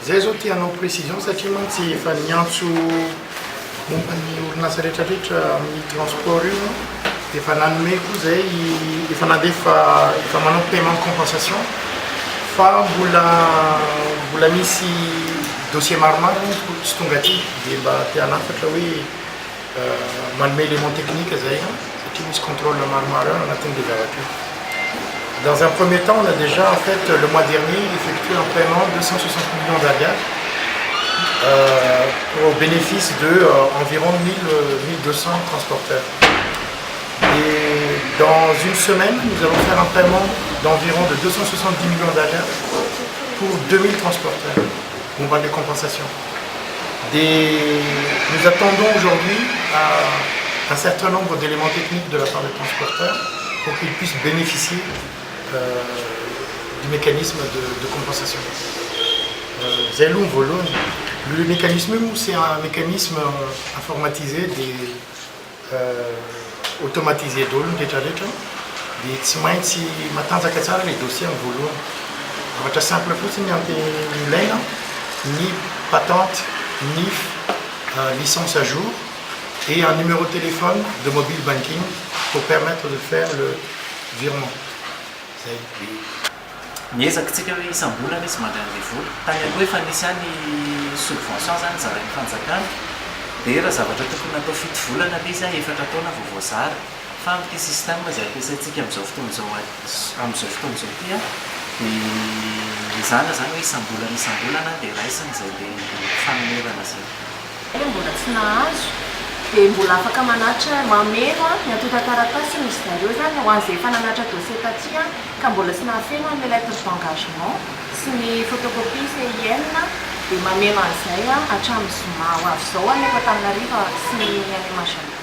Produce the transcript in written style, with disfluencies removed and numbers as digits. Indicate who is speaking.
Speaker 1: zay zao tianao précision satria mantsy efa niantso momban'ny orinasa rehetrarehetra amin'ny transport io dia efa nanome koa zay efa nandefa efa manao paiement de compensation fa mbola misy dossier maromaro tsy tonga aty dia mba te-hanafatra hoe manome élément technique zay satria misy contrôle maromaro anatin'le zavatra io. Dans un premier temps, on a déjà en fait le mois dernier effectué un paiement de 160 millions d'alias au bénéfice de environ 1200 transporteurs. Et dans une semaine, nous allons faire un paiement d'environ de 270 millions d'alias pour 2000 transporteurs. On va des compensations. Nous attendons aujourd'hui un certain nombre d'éléments techniques de la part des transporteurs pour qu'ils puissent bénéficier du mécanisme de compensation. Zelum Volon, le mécanisme, c'est un mécanisme informatisé, automatisé déjà. Les Tsimaïti Matan Zakatsar, les dossiers en Volon. On va simple pour ni patente, ni licence à jour et un numéro de téléphone de mobile banking pour permettre de faire le virement.
Speaker 2: Niezakitsika hoe isam-bolana izy mandray vola tany aloha efa nisy any subvention zany zarain'ny fanjakana dia raha zavatra tokony natao fito volana ilay izy efatra taona vao voazara fa amin'ity système izay ampiasaintsika amin'izao fotoan'izao ity dia izana zany hoe isam-bolana dia raisiny izay le fanomezana zay.
Speaker 3: Mbola tsy nahazo dia mbola afaka manatra mameno ny atota taratasy misy zareo zany ho an'izay efa nanatra dossier taty ka mbola tsy nahafeno ny lettre d'engagement sy ny photocopie CIN dia mameno an'izay hatramin'ny zoma ho avy izao anefa Antananarivo sy ny any Majunga.